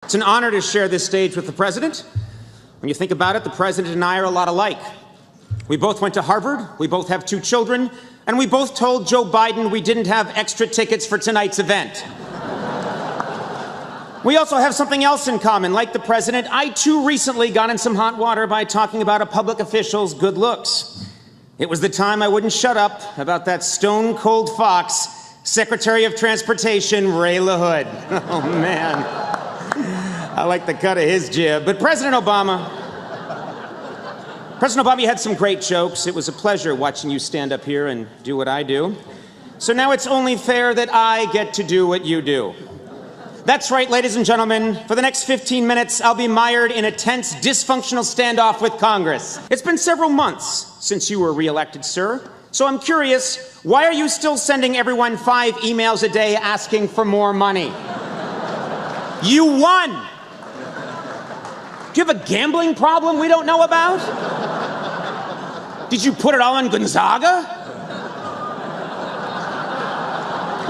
It's an honor to share this stage with the president. When you think about it, the president and I are a lot alike. We both went to Harvard, we both have 2 children, and we both told Joe Biden we didn't have extra tickets for tonight's event. We also have something else in common. Like the president, I too recently got in some hot water by talking about a public official's good looks. It was the time I wouldn't shut up about that stone-cold fox, Secretary of Transportation Ray LaHood. Oh, man. I like the cut of his jib. But President Obama, you had some great jokes. It was a pleasure watching you stand up here and do what I do. So now it's only fair that I get to do what you do. That's right, ladies and gentlemen. For the next 15 minutes, I'll be mired in a tense, dysfunctional standoff with Congress. It's been several months since you were reelected, sir. So I'm curious, why are you still sending everyone 5 emails a day asking for more money? You won! Do you have a gambling problem we don't know about? Did you put it all on Gonzaga?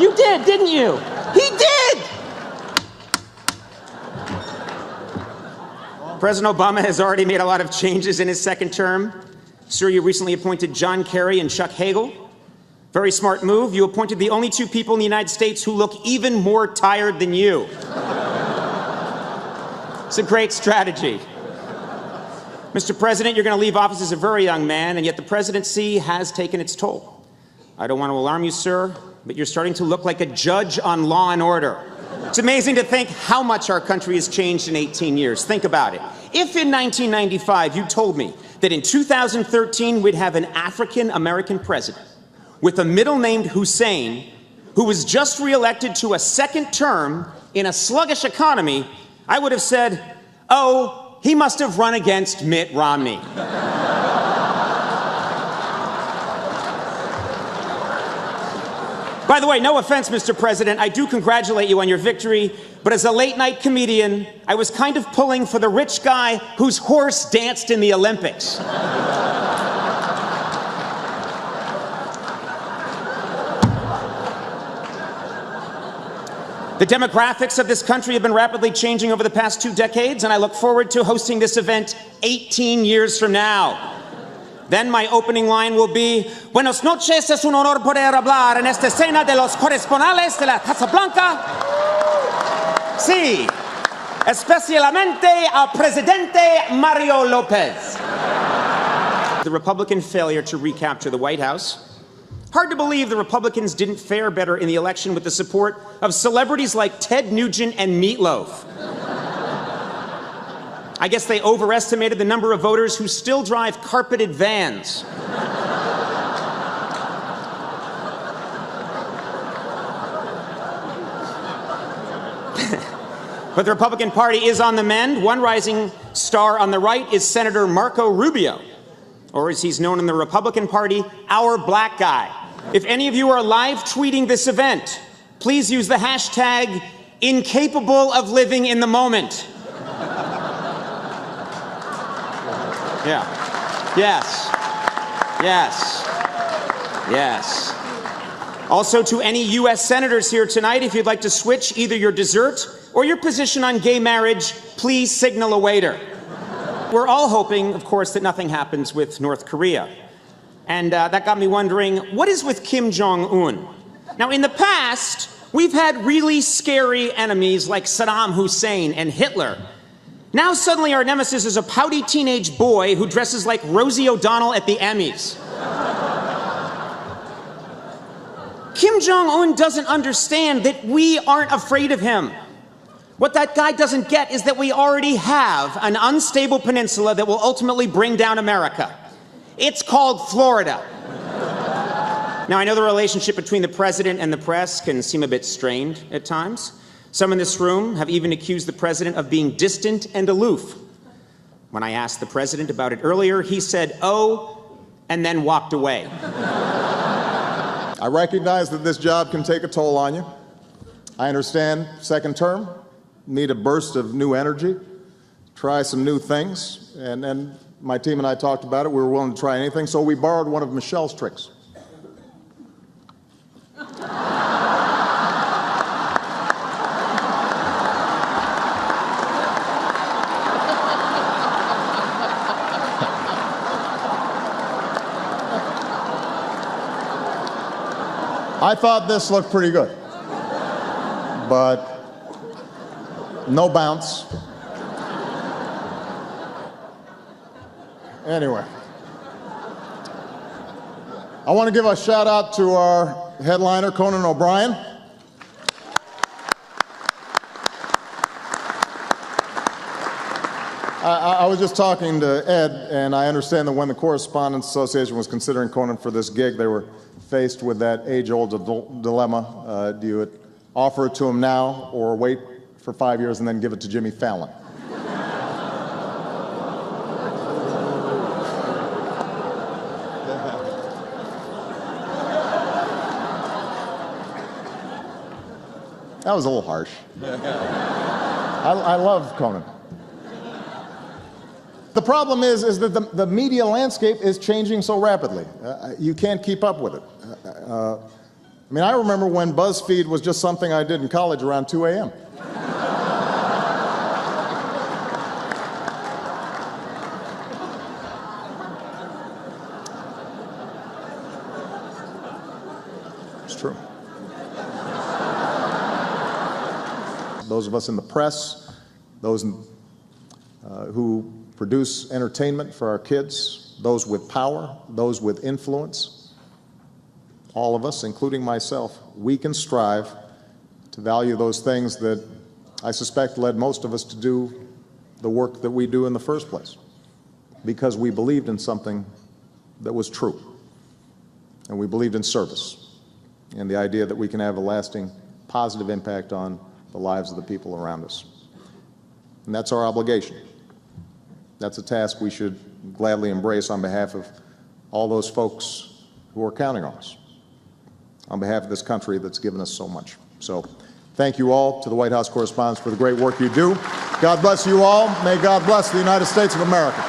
You did, didn't you? He did! President Obama has already made a lot of changes in his second term. Sir, you recently appointed John Kerry and Chuck Hagel. Very smart move. You appointed the only 2 people in the United States who look even more tired than you. It's a great strategy. Mr. President, you're going to leave office as a very young man, and yet the presidency has taken its toll. I don't want to alarm you, sir, but you're starting to look like a judge on Law and Order. It's amazing to think how much our country has changed in 18 years. Think about it. If in 1995 you told me that in 2013 we'd have an African-American president with a middle named Hussein who was just reelected to a second term in a sluggish economy, I would have said, oh, he must have run against Mitt Romney. By the way, no offense, Mr. President, I do congratulate you on your victory, but as a late-night comedian, I was kind of pulling for the rich guy whose horse danced in the Olympics. The demographics of this country have been rapidly changing over the past 2 decades, and I look forward to hosting this event 18 years from now. Then my opening line will be, Buenos noches, es un honor poder hablar en esta escena de los corresponsales de la Casa Blanca. Sí, especialmente al presidente Mario Lopez. The Republican failure to recapture the White House. Hard to believe the Republicans didn't fare better in the election with the support of celebrities like Ted Nugent and Meatloaf. I guess they overestimated the number of voters who still drive carpeted vans. But the Republican Party is on the mend. One rising star on the right is Senator Marco Rubio, or as he's known in the Republican Party, our black guy. If any of you are live tweeting this event, please use the hashtag incapable of living in the moment. Yeah. Yes. Yes. Yes. Also, to any U.S. senators here tonight, if you'd like to switch either your dessert or your position on gay marriage, please signal a waiter. We're all hoping, of course, that nothing happens with North Korea. And that got me wondering, what is with Kim Jong-un? Now, in the past, we've had really scary enemies like Saddam Hussein and Hitler. Now suddenly our nemesis is a pouty teenage boy who dresses like Rosie O'Donnell at the Emmys. Kim Jong-un doesn't understand that we aren't afraid of him. What that guy doesn't get is that we already have an unstable peninsula that will ultimately bring down America. It's called Florida. Now, I know the relationship between the president and the press can seem a bit strained at times. Some in this room have even accused the president of being distant and aloof. When I asked the president about it earlier, he said, oh, and then walked away. I recognize that this job can take a toll on you. I understand second term, need a burst of new energy, try some new things, and my team and I talked about it. We were willing to try anything, so we borrowed one of Michelle's tricks. I thought this looked pretty good, but no bounce. Anyway, I want to give a shout out to our headliner, Conan O'Brien. I was just talking to Ed, and I understand that when the Correspondents Association was considering Conan for this gig, they were faced with that age-old dilemma. Do you offer it to him now or wait for 5 years and then give it to Jimmy Fallon? That was a little harsh. I love Conan. The problem is that the media landscape is changing so rapidly. You can't keep up with it. I mean, I remember when BuzzFeed was just something I did in college around 2 a.m. It's true. Those of us in the press, those who produce entertainment for our kids, those with power, those with influence, all of us, including myself, we can strive to value those things that I suspect led most of us to do the work that we do in the first place, because we believed in something that was true, and we believed in service, and the idea that we can have a lasting positive impact on the lives of the people around us. And that's our obligation. That's a task we should gladly embrace on behalf of all those folks who are counting on us, on behalf of this country that's given us so much. So thank you all to the White House correspondents for the great work you do. God bless you all. May God bless the United States of America.